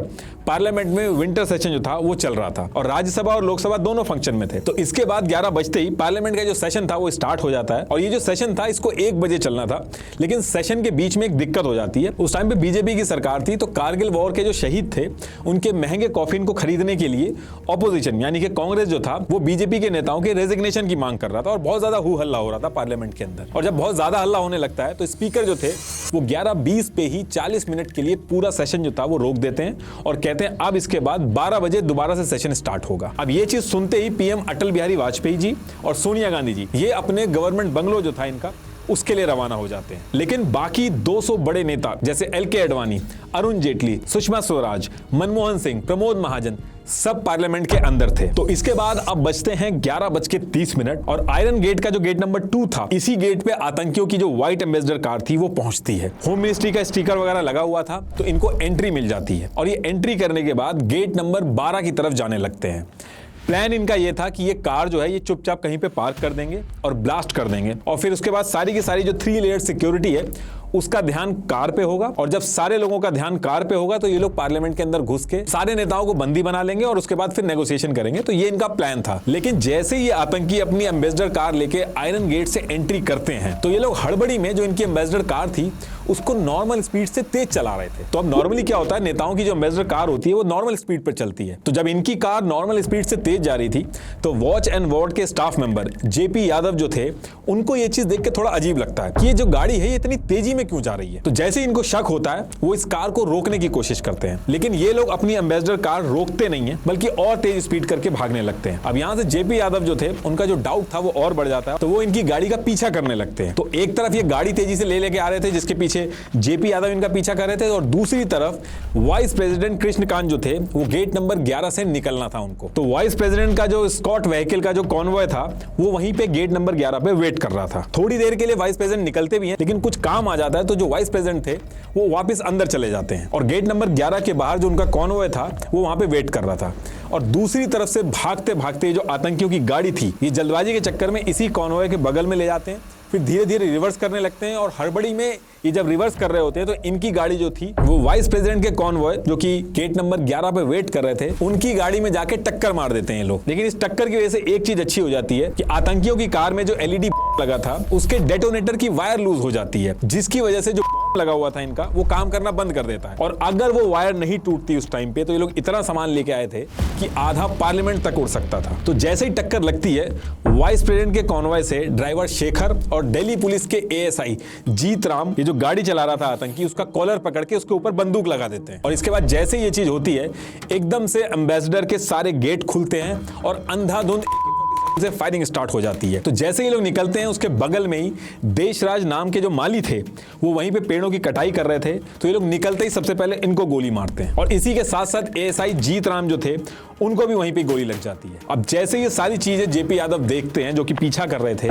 पार्लियामेंट में विंटर सेशन जो था वो चल रहा था और राज्यसभा और लोकसभा दोनों फंक्शन में थे। तो इसके बाद 11 बजते ही पार्लियामेंट का जो सेशन था वो स्टार्ट हो जाता है और ये जो सेशन था इसको 1 बजे चलना था, लेकिन सेशन के बीच में एक दिक्कत हो जाती है। उस टाइम पे बीजेपी की सरकार थी तो कारगिल वॉर के जो शहीद थे उनके महंगे कॉफिन को खरीदने के लिए ऑपोजिशन यानी कि कांग्रेस जो था वो बीजेपी के नेताओं के रेजिग्नेशन की मांग कर रहा था और बहुत ज्यादा हू हल्ला हो रहा था पार्लियामेंट के अंदर। और जब बहुत ज्यादा हल्ला होने लगता है तो स्पीकर जो थे वो 11:20 पे ही 40 मिनट के लिए पूरा सेशन जो था वो रोक देते हैं और कहते हैं अब इसके बाद 12 बजे दोबारा से सेशन स्टार्ट होगा। अब ये चीज सुनते ही पीएम अटल बिहारी वाजपेयी जी और सोनिया गांधी जी ये अपने गवर्नमेंट बंगलो जो था इनका उसके लिए रवाना हो जाते हैं। लेकिन बाकी 200 बड़े नेता जैसे एलके आडवाणी, अरुण जेटली, सुषमा स्वराज, मनमोहन सिंह, प्रमोद महाजन सब पार्लियामेंट के अंदर थे। तो इसके बाद अब बजते हैं 11:30 और आयरन गेट का जो गेट नंबर 2 था इसी गेट पे आतंकियों की जो व्हाइट एम्बेसडर कार थी वो पहुंचती है। होम मिनिस्ट्री का स्टिकर वगैरह लगा हुआ था तो इनको एंट्री मिल जाती है और ये एंट्री करने के बाद गेट नंबर 12 की तरफ जाने लगते हैं। प्लान इनका ये था कि ये कार जो है ये चुपचाप कहीं पे पार्क कर देंगे और ब्लास्ट कर देंगे और फिर उसके बाद सारी की सारी जो 3 लेयर सिक्योरिटी है उसका ध्यान कार पे होगा और जब सारे लोगों का ध्यान कार पे होगा तो ये लोग पार्लियामेंट के अंदर घुस के सारे नेताओं को बंदी बना लेंगे और उसके बाद फिर नेगोशिएशन करेंगे। तो ये इनका प्लान था। लेकिन जैसे ही ये आतंकी अपनी एम्बेसडर कार लेके आयरन गेट से एंट्री करते हैं तो ये लोग हड़बड़ी में जो इनकी एम्बेसडर कार थी उसको नॉर्मल स्पीड से तेज चला रहे थे। तो अब नॉर्मली क्या होता है, नेताओं की जो एम्बेसडर कार होती है वो नॉर्मल स्पीड पर चलती है। तो जब इनकी कार नॉर्मल स्पीड से तेज जा रही थी तो वॉच एंड वार्ड के स्टाफ मेंबर जेपी यादव जो थे उनको ये चीज देख के थोड़ा अजीब लगता है कि ये जो गाड़ी है ये इतनी तेजी में क्यों जा रही है। तो जैसे इनको शक होता है वो इस कार को रोकने की कोशिश करते हैं, लेकिन ये लोग अपनी एम्बेसडर कार रोकते नहीं है बल्कि और तेज स्पीड करके भागने लगते हैं। अब यहां से जेपी यादव जो थे उनका जो डाउट था वो और बढ़ जाता है, तो वो इनकी गाड़ी का पीछा करने लगते हैं। तो एक तरफ ये गाड़ी तेजी से ले लेके आ रहे थे जिसके पीछे जेपी यादव इनका पीछा कर रहे थे और दूसरी तरफ वाइस प्रेसिडेंट कृष्णकांत जो थे वो गेट नंबर 11 से निकलना था उनको। तो वाइस प्रेसिडेंट का जो स्कॉट व्हीकल का जो कॉन्वॉय था वो वहीं पे गेट नंबर 11 पे वेट कर रहा था। थोड़ी देर के लिए वाइस प्रेसिडेंट निकलते भी हैं लेकिन कुछ काम आ जाता है तो जो वाइस प्रेसिडेंट थे वो वापस अंदर चले जाते हैं और गेट नंबर 11 के बाहर जो उनका कॉन्वॉय था वो वहां पे वेट कर रहा था। और दूसरी तरफ से भागते भागते जो आतंकियों की गाड़ी थी ये जल्दबाजी के चक्कर में इसी कॉन्वॉय के बगल में ले जाते हैं फिर धीरे धीरे रिवर्स करने लगते हैं और हड़बड़ी में ये जब रिवर्स कर रहे होते हैं तो इनकी गाड़ी जो थी वो वाइस प्रेसिडेंट के कॉन्वॉय जो कि गेट नंबर 11 पे वेट कर रहे थे उनकी गाड़ी में जाके टक्कर मार देते हैं लोग। लेकिन इस टक्कर की वजह से एक चीज अच्छी हो जाती है कि आतंकियों की कार में जो एलईडी लगा था उसके डेटोनेटर की वायर लूज हो जाती है, जिसकी वजह से जो लगा हुआ था इनका वो काम करना बंद कर देता है। और अगर वो वायर नहीं टूटती उस टाइम पे तो ये लोग इतना सामान लेके आए थे कि आधा पार्लियामेंट तक उड़ सकता था। तो जैसे ही टक्कर लगती है वाइस प्रेसिडेंट के कॉन्वॉय से ड्राइवर शेखर और दिल्ली पुलिस के एएसआई जीत राम, ये जो गाड़ी चला रहा था आतंकी, उसका कॉलर पकड़ के उसके ऊपर बंदूक लगा देते हैं। और इसके बाद जैसे ही ये चीज होती है एकदम से एम्बेसडर के सारे गेट खुलते हैं और अंधाधुंध से फायरिंग स्टार्ट हो जाती है। तो जैसे ये लोग निकलते हैं उसके बगल में ही देशराज नाम के जो माली थे वो वहीं पे पेड़ों की कटाई कर रहे थे। तो ये लोग निकलते ही सबसे पहले इनको गोली मारते हैं और इसी के साथ साथ एएसआई जीत राम जो थे उनको भी वहीं पे गोली लग जाती है। अब जैसे ये सारी चीजें जेपी यादव देखते हैं जो कि पीछा कर रहे थे,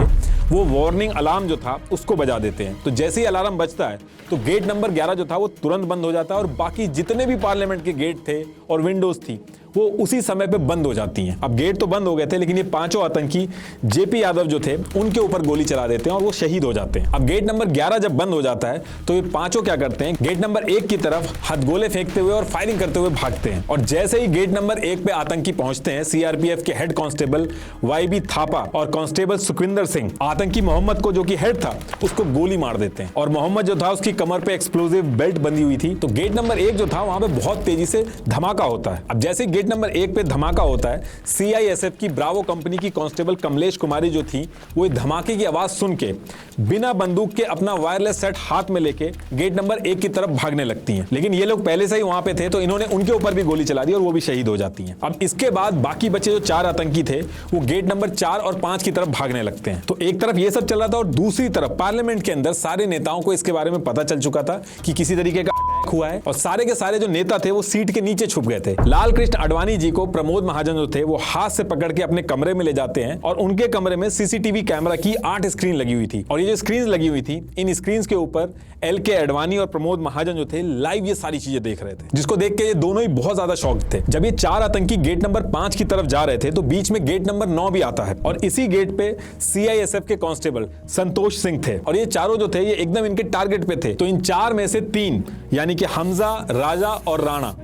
वो वार्निंग अलार्म जो था उसको बजा देते हैं। तो जैसे ही अलार्म बजता है तो गेट नंबर 11 जो था वो तुरंत बंद हो जाता है और बाकी जितने भी पार्लियामेंट के गेट थे और विंडोज थी वो उसी समय पे बंद हो जाती हैं। अब गेट तो बंद हो गए थे लेकिन ये पांचों आतंकी जेपी यादव जो थे उनके ऊपर गोली चला देते हैं और वो शहीद हो जाते हैं। अब गेट नंबर 11 जब बंद हो जाता है तो ये पांचों क्या करते हैं, गेट नंबर 1 की तरफ हथगोले फेंकते हुए और फायरिंग करते हुए भागते हैं। और जैसे ही गेट नंबर 1 पे आतंकी पहुंचते हैं, सीआरपीएफ के हेड कांस्टेबल वाईबी थापा और कांस्टेबल सुखविंदर सिंह आतंकी मोहम्मद को जो कि हेड था उसको गोली मार देते हैं। और मोहम्मद जो था उसकी कमर पे एक्सप्लोजिव बेल्ट बंधी हुई थी। तो गेट नंबर 1 जो था वहां पे बहुत तेजी से धमाका होता है। अब जैसे गेट नंबर 1 पे धमाका होता है, सीआईएसएफ की ब्रावो कंपनी की कांस्टेबल कमलेश कुमारी जो थी वो धमाके की आवाज सुन के बिना बंदूक के अपना वायरलेस सेट हाथ में लेके गेट नंबर 1 की तरफ भागने लगती हैं। लेकिन ये लोग पहले से ही वहां पे थे तो इन्होंने उनके ऊपर भी गोली चला दी और वो भी शहीद हो जाती हैं। अब इसके बाद बाकी बचे जो 4 आतंकी थे वो गेट नंबर 4 और 5 की तरफ भागने लगते हैं। तो एक तरफ ये सब चल रहा था और दूसरी तरफ पार्लियामेंट के अंदर सारे नेताओं को इसके बारे में पता चल चुका था कि किसी तरीके का अटैक हुआ है और सारे के सारे जो नेता थे वो सीट के नीचे छुप गए थे। लाल कृष्ण आडवाणी जी को प्रमोद महाजन जो थे वो हाथ से पकड़ के अपने कमरे में ले जाते हैं और उनके कमरे में सीसीटीवी कैमरा की 8 स्क्रीन लगी हुई थी। और ये जो स्क्रीन लगी हुई थी इन स्क्रीन के ऊपर एलके आडवाणी और प्रमोद महाजन जो थे लाइव ये सारी चीजें देख रहे थे, जिसको देख के ये दोनों ही बहुत ज्यादा शॉक थे। जब ये 4 आतंकी गेट नंबर 5 की तरफ जा रहे थे तो बीच में गेट नंबर 9 भी आता है और इसी गेट पे सीआईएसएफ के कांस्टेबल संतोष सिंह थे और ये चारों जो थे ये एकदम इनके टारगेट पे थे। तो इन 4 में से 3 यानी कि हमजा, राजा और राणा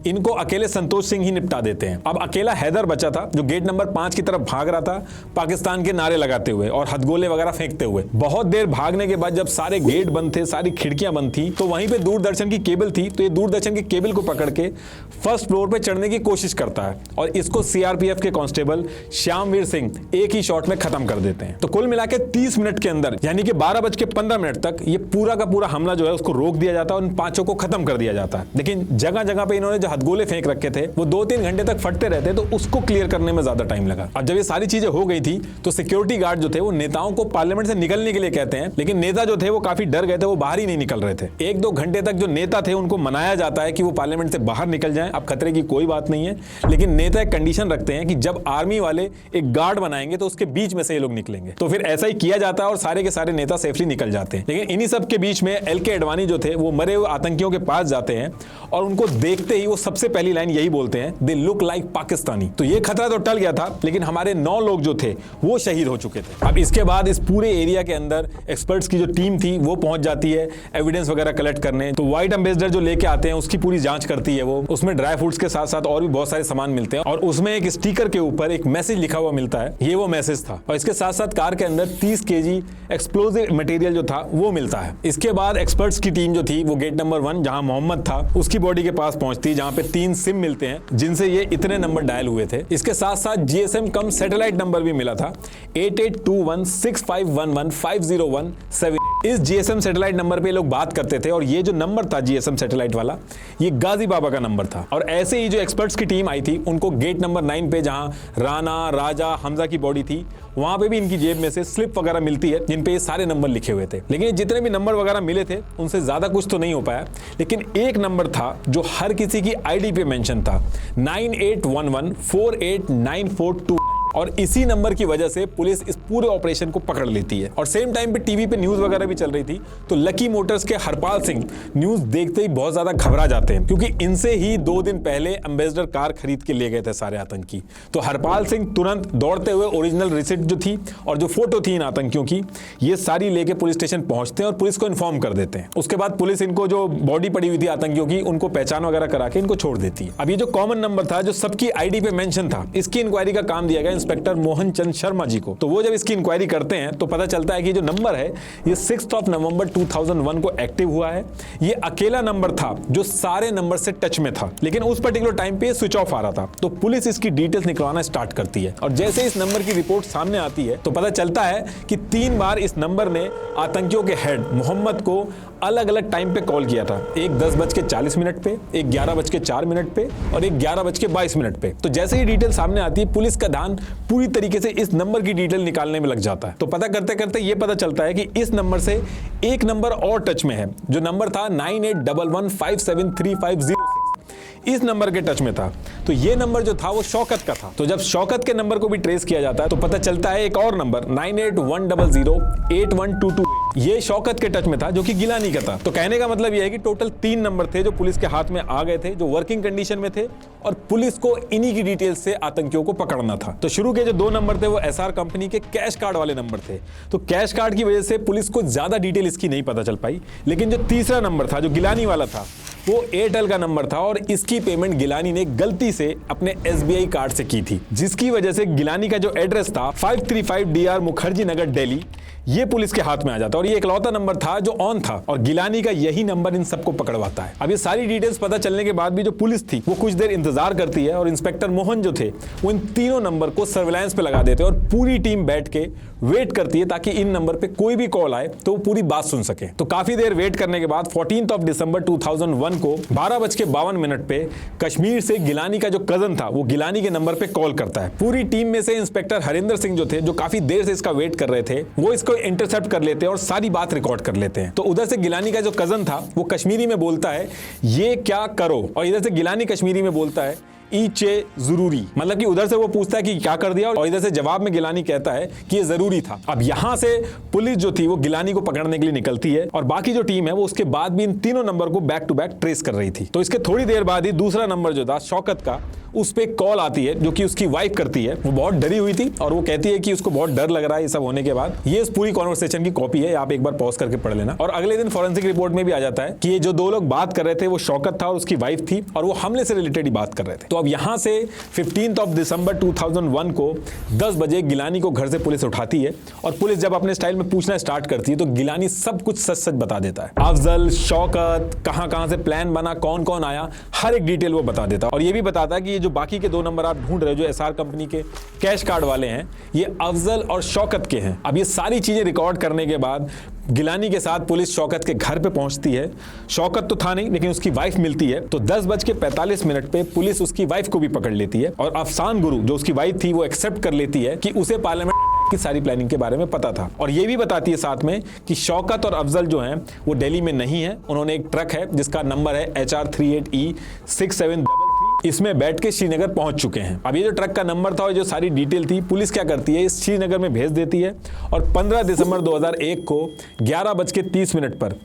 इनको अकेले संतोष सिंह ही निपटा देते हैं। अब अकेला हैदर बचा था जो गेट नंबर 5 की तरफ भाग रहा था पाकिस्तान के नारे लगाते हुए और हथगोले वगैरह फेंकते हुए। बहुत देर भागने के बाद जब सारे गेट बंद थे, सारी खिड़कियां बंद थी, तो वहीं पे दूरदर्शन की केबल थी। तो ये दूरदर्शन की केबल को पकड़ के फर्स्ट फ्लोर पे चढ़ने की कोशिश करता है और इसको सीआरपीएफ के कांस्टेबल श्यामवीर सिंह एक ही शॉट में खत्म कर देते हैं। तो कुल मिला के 30 मिनट के अंदर यानी कि 12:15 तक ये पूरा का पूरा हमला जो है उसको रोक दिया जाता है और इन पांचों को खत्म कर दिया जाता है। लेकिन जगह जगह पे इन्होंने हथगोले फेंक रखे थे वो 2-3 घंटे तक फटते रहते तो उसको क्लियर करने में ज्यादा टाइम लगा। अब जब ये सारी चीजें हो गई थी तो सिक्योरिटी गार्ड जो थे वो नेताओं को पार्लियामेंट से निकलने के लिए कहते हैं, लेकिन नेता जो थे वो काफी डर गए थे, वो बाहर ही नहीं निकल रहे थे। 1-2 घंटे तक जो नेता थे उनको मनाया जाता है कि वो पार्लियामेंट से बाहर निकल जाएं, अब खतरे की कोई बात नहीं है। लेकिन नेता एक कंडीशन रखते हैं कि जब आर्मी वाले एक गार्ड बनाएंगे तो उसके बीच में से ये लोग निकलेंगे। तो फिर ऐसा ही किया जाता है और सारे के सारे नेता सेफली निकल जाते हैं। लेकिन इन्हीं सब के बीच में एलके आडवाणी जो थे वो मरे हुए आतंकियों के पास जाते हैं और उनको देखते ही वो सबसे पहली लाइन यही बोलते हैं, दे लुक लाइक पाकिस्तानी। तो ये खतरा तो टल गया था लेकिन हमारे 9 लोग जो थे वो शहीद हो चुके थे। अब इसके बाद इस पूरे एरिया के अंदर एक्सपर्ट्स की जो टीम थी वो पहुंच जाती है एविडेंस वगैरह कलेक्ट करने। तो व्हाइट एम्बेसडर जो लेके आते हैं उसकी पूरी जांच करती है वो, उसमें ड्राई फ्रूट्स के साथ साथ और भी बहुत सारे सामान मिलते हैं और उसमें एक स्टिकर के ऊपर एक मैसेज लिखा हुआ मिलता है, ये वो मैसेज था। और इसके साथ साथ कार के अंदर 30 केजी एक्सप्लोजिव मटेरियल जो था वो मिलता है। इसके बाद एक्सपर्ट्स की टीम जो थी वो गेट नंबर 1 जहां मोहम्मद था उसकी बॉडी के पास पहुंचती है, जहां पे 3 सिम मिलते हैं जिनसे ये इतने नंबर डायल हुए थे। इसके साथ साथ जीएसएम कम सैटेलाइट नंबर भी मिला था 882165115017। इस जीएसएम सैटेलाइट नंबर पे लोग बात करते थे और ये जो नंबर था जीएसएम सैटेलाइट वाला ये गाजी बाबा का नंबर था। और ऐसे ही जो एक्सपर्ट्स की टीम आई थी उनको गेट नंबर 9 पे जहां राणा, राजा, हमजा की बॉडी थी वहां पे भी इनकी जेब में से स्लिप वगैरह मिलती है जिन पे ये सारे नंबर लिखे हुए थे। लेकिन जितने भी नंबर वगैरह मिले थे उनसे ज्यादा कुछ तो नहीं हो पाया। लेकिन एक नंबर था जो हर किसी की आईडी पे मेंशन था, 9811489429। और इसी नंबर की वजह से पुलिस इस पूरे ऑपरेशन को पकड़ लेती है। और सेम टाइम पे टीवी पे न्यूज वगैरह भी चल रही थी, तो लकी मोटर्स के हरपाल सिंह न्यूज देखते ही बहुत ज्यादा घबरा जाते हैं, क्योंकि इनसे ही 2 दिन पहले एम्बेसडर कार खरीद के ले गए थे सारे आतंकी। तो हरपाल सिंह तुरंत दौड़ते हुए ओरिजिनल रिसिप्ट जो थी और जो फोटो थी इन आतंकियों की, ये सारी लेके पुलिस स्टेशन पहुंचते हैं और पुलिस को इन्फॉर्म कर देते हैं। उसके बाद पुलिस इनको जो बॉडी पड़ी हुई थी आतंकियों की, उनको पहचान वगैरह करा के इनको छोड़ देती है। अब ये जो कॉमन नंबर था जो सबकी आईडी पे मेंशन था, इसकी इंक्वायरी का काम दिया गया इंस्पेक्टर मोहन चंद शर्मा जी को। तो वो जब इसकी इंक्वायरी करते हैं तो पता चलता है कि जो नंबर है ये 6 नवंबर 2001 को एक्टिव हुआ है। ये अकेला नंबर था जो सारे नंबर से टच में था, लेकिन उस पर्टिकुलर टाइम पे स्विच ऑफ आ रहा था। तो पुलिस इसकी डिटेल्स निकलवाना स्टार्ट करती है और जैसे इस नंबर की रिपोर्ट सामने आती है तो पता चलता है कि 3 बार इस नंबर ने आतंकियों के हेड मोहम्मद को अलग अलग टाइम पे कॉल किया था। एक 10:40 पे, एक 11:04 पे और एक 11:22 पे। तो जैसे ही डिटेल सामने आती है पुलिस का ध्यान पूरी तरीके से इस नंबर की डिटेल निकालने में लग जाता है। तो पता करते करते ये पता चलता है कि इस नंबर से एक नंबर और टच में है, जो नंबर था 9811573506, इस नंबर के टच में था। तो ये नंबर जो था वो शौकत का था। तो जब शौकत के नंबर को भी ट्रेस किया जाता है तो पता चलता है एक और नंबर 9810081228 ये शौकत के टच में था, जो कि गिलानी का था। तो कहने का मतलब ये है कि टोटल 3 नंबर थे जो पुलिस के हाथ में आ गए थे, जो वर्किंग कंडीशन में थे, और पुलिस को इन्हीं की डिटेल्स से आतंकियों को पकड़ना था। तो शुरू के जो 2 नंबर थे वो एसआर कंपनी के कैश कार्ड वाले नंबर थे। तो कैश कार्ड की वजह से पुलिस को ज्यादा डिटेल इसकी नहीं पता चल पाई। लेकिन जो तीसरा नंबर था जो गिलानी वाला था वो एयरटेल का नंबर था और इसकी पेमेंट गिलानी ने गलती से अपने एसबीआई कार्ड से की थी, जिसकी वजह से गिलानी का जो एड्रेस था 535 DR मुखर्जी नगर दिल्ली, ये पुलिस के हाथ में आ जाता है। और ये इकलौता नंबर था जो ऑन था और गिलानी का यही नंबर इन सबको पकड़वाता है। अब ये सारी डिटेल्स पता चलने के बाद भी जो पुलिस थी वो कुछ देर इंतजार करती है और इंस्पेक्टर मोहन जो थे वो इन तीनों नंबर को सर्विलांस पे लगा देते हैं और पूरी टीम बैठ के वेट करती है ताकि इन नंबर पे कोई भी कॉल आए तो वो पूरी बात सुन सके। तो काफी देर वेट करने के बाद 14 दिसंबर 2001 को 12:52 पे कश्मीर से गिलानी का जो कजन था वो गिलानी के नंबर पे कॉल करता है। पूरी टीम में से इंस्पेक्टर हरिंदर सिंह जो थे, जो काफी देर से इसका वेट कर रहे थे, वो इसको इंटरसेप्ट कर लेते हैं और सारी बात रिकॉर्ड कर लेते हैं। तो उधर से गिलानी का जो कजन था वो कश्मीरी में बोलता है ये क्या करो, और इधर से गिलानी कश्मीरी में बोलता है ईचे जरूरी, मतलब कि उधर से वो पूछता है कि क्या कर दिया और इधर से जवाब में गिलानी कहता है कि ये जरूरी था। अब यहां से पुलिस जो थी वो गिलानी को पकड़ने के लिए निकलती है और बाकी जो टीम है वो उसके बाद भी इन तीनों नंबर को बैक टू बैक ट्रेस कर रही थी। तो इसके थोड़ी देर बाद ही दूसरा नंबर जो था शौकत का, उस पे कॉल आती है जो कि उसकी वाइफ करती है। वो बहुत डरी हुई थी और वो कहती है कि उसको बहुत डर लग रहा है ये सब होने के बाद। ये इस पूरी कॉन्वर्सेशन की कॉपी है, आप एक बार पॉज करके पढ़ लेना। और अगले दिन फॉरेंसिक रिपोर्ट में भी आ जाता है कि ये जो 2 लोग बात कर रहे थे वो शौकत था और उसकी वाइफ थी और वो हमले से रिलेटेड ही बात कर रहे थे। तो अब यहां से 15 दिसंबर 2001 को 10 बजे गिलानी को घर से पुलिस उठाती है और पुलिस जब अपने स्टाइल में पूछना स्टार्ट करती है तो गिलानी सब कुछ सच सच बता देता है। अफजल, शौकत, कहां से प्लान बना, कौन कौन आया, हर एक डिटेल वो बता देता है। और ये भी बताता है कि ये जो बाकी के 2 नंबर आप ढूंढ रहे हो जो एसआर कंपनी के कैश कार्ड वाले हैं, ये अफजल और शौकत के हैं। अब ये सारी चीजें रिकॉर्ड करने के बाद गिलानी के साथ पुलिस शौकत के घर पे पहुंचती है। शौकत तो था नहीं लेकिन उसकी वाइफ मिलती है। तो 10:45 पे पुलिस उसकी वाइफ को भी पकड़ लेती है और अफसान गुरु जो उसकी वाइफ थी वो एक्सेप्ट कर लेती है कि उसे पार्लियामेंट की सारी प्लानिंग के बारे में पता था। और ये भी बताती है साथ में कि शौकत और अफजल जो हैं वो दिल्ली में नहीं है। उन्होंने एक ट्रक है जिसका नंबर है HR38E6733, इसमें बैठ के श्रीनगर पहुंच चुके हैं। अब ये जो ट्रक का नंबर था और जो सारी डिटेल थी पुलिस क्या करती है, इस श्रीनगर में भेज देती है और 15 दिसंबर 2001 को 11:30 पर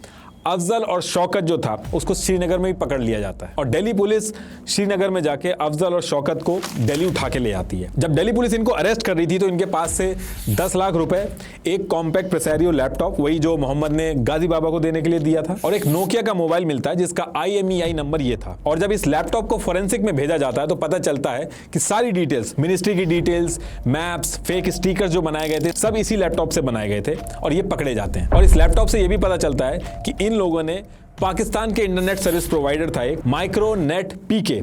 अफजल और शौकत जो था उसको श्रीनगर में भी पकड़ लिया जाता है और दिल्ली पुलिस श्रीनगर में जाके अफजल और शौकत को दिल्ली उठा के ले आती है। जब दिल्ली पुलिस इनको अरेस्ट कर रही थी तो इनके पास से 10 लाख रुपए, एक कॉम्पैक्ट प्रेसारियो लैपटॉप, वही जो मोहम्मद ने गाजी बाबा को देने के लिए दिया था, और एक नोकिया का मोबाइल मिलता है जिसका IMEI नंबर ये था। और जब इस लैपटॉप को फोरेंसिक में भेजा जाता है तो पता चलता है कि सारी डिटेल्स, मिनिस्ट्री की डिटेल्स, मैप्स, फेक स्टिकर जो बनाए गए थे, सब इसी लैपटॉप से बनाए गए थे और ये पकड़े जाते हैं। और इस लैपटॉप से ये भी पता चलता है कि इन लोगों ने पाकिस्तान के इंटरनेट सर्विस प्रोवाइडर था एक माइक्रोनेट PK,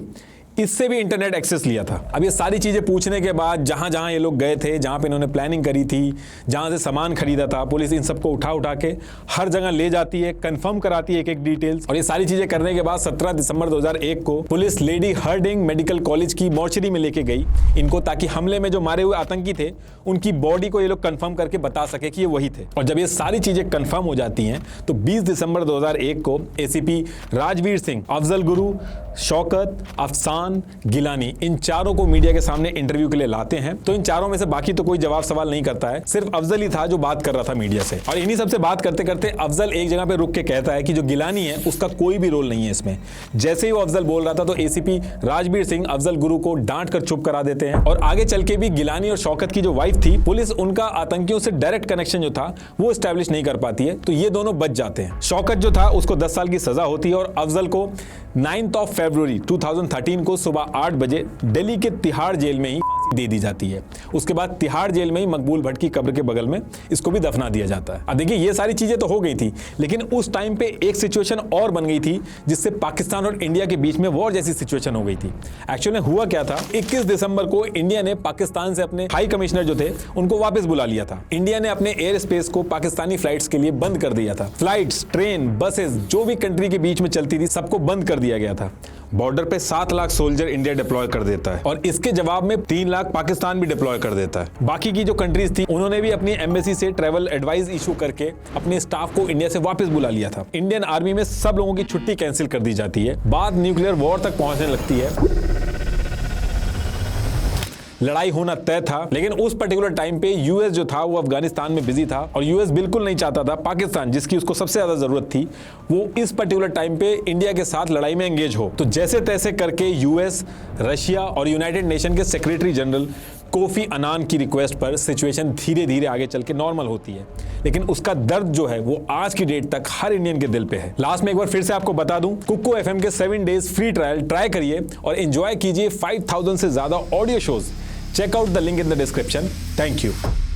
इससे भी इंटरनेट एक्सेस लिया था। अब ये सारी चीजें पूछने के बाद जहां जहां ये लोग गए थे, जहां पे इन्होंने प्लानिंग करी थी, जहां से सामान खरीदा था, पुलिस इन सबको उठा के हर जगह ले जाती है, कंफर्म कराती है एक एक डिटेल्स। और ये सारी चीजें करने के बाद 17 दिसंबर 2001 को police lady herding medical college की मॉर्चरी में लेके गई इनको, ताकि हमले में जो मारे हुए आतंकी थे उनकी बॉडी को ये लोग कंफर्म करके बता सके कि ये वही थे। और जब ये सारी चीजें कंफर्म हो जाती हैं तो 20 दिसंबर 2001 को ACP राजवीर सिंह, अफजल गुरु, शौकत, अफसान पाकिस्तान, गिलानी, इन चारों को मीडिया के सामने इंटरव्यू के लिए लाते हैं। तो इन चारों में से बाकी तो कोई जवाब सवाल नहीं करता है, सिर्फ अफजल ही था जो बात कर रहा था मीडिया से। और इन्हीं सबसे बात करते करते अफजल एक जगह पे रुक के कहता है कि जो गिलानी है उसका कोई भी रोल नहीं है इसमें। जैसे ही वो अफजल बोल रहा था तो एसीपी राजबीर सिंह अफजल गुरु को डांट कर चुप करा देते हैं। और आगे चल के भी गिलानी और शौकत की जो वाइफ थी, पुलिस उनका आतंकियों से डायरेक्ट कनेक्शन जो था वो एस्टैब्लिश नहीं कर पाती है, तो ये दोनों बच जाते हैं। शौकत जो था उसको 10 साल की सजा होती है और अफजल को 9 फरवरी 2013 को सुबह 8 बजे दिल्ली के तिहाड़ जेल में ही दे दी जाती है। उसके बाद तिहाड़ जेल में ही मकबूल भट्ट की कब्र के बगल में इसको भी दफना दिया जाता है। अब देखिए ये सारी चीजें तो हो गई थी, लेकिन उस टाइम पे एक सिचुएशन और बन गई थी जिससे पाकिस्तान और इंडिया के बीच में वॉर जैसी सिचुएशन हो गई थी। एक्चुअली हुआ क्या था, 21 दिसंबर को इंडिया ने पाकिस्तान से अपने हाई कमिश्नर जो थे उनको वापस बुला लिया था। इंडिया ने अपने एयर स्पेस को पाकिस्तानी फ्लाइट्स के लिए बंद कर दिया था। फ्लाइट्स, ट्रेन, बसेस जो भी कंट्री के बीच में चलती थी सबको बंद कर दिया गया था। बॉर्डर पे 7 लाख सोल्जर इंडिया डिप्लॉय कर देता है और इसके जवाब में 3 लाख पाकिस्तान भी डिप्लॉय कर देता है। बाकी की जो कंट्रीज थी उन्होंने भी अपनी एम्बेसी से ट्रैवल एडवाइस इशू करके अपने स्टाफ को इंडिया से वापस बुला लिया था। इंडियन आर्मी में सब लोगों की छुट्टी कैंसिल कर दी जाती है। बात न्यूक्लियर वॉर तक पहुंचने लगती है। लड़ाई होना तय था, लेकिन उस पर्टिकुलर टाइम पे यूएस जो था वो अफगानिस्तान में बिजी था और यूएस बिल्कुल नहीं चाहता था पाकिस्तान, जिसकी उसको सबसे ज्यादा जरूरत थी, वो इस पर्टिकुलर टाइम पे इंडिया के साथ लड़ाई में एंगेज हो। तो जैसे तैसे करके यूएस, रशिया और यूनाइटेड नेशन के सेक्रेटरी जनरल कोफी अनान की रिक्वेस्ट पर सिचुएशन धीरे धीरे आगे चल के नॉर्मल होती है, लेकिन उसका दर्द जो है वो आज की डेट तक हर इंडियन के दिल पे है। लास्ट में एक बार फिर से आपको बता दूं, कुक्कू एफएम के 7 डेज फ्री ट्रायल ट्राई करिए और एंजॉय कीजिए 5000 से ज्यादा audio shows. Check out the link in the description. Thank you.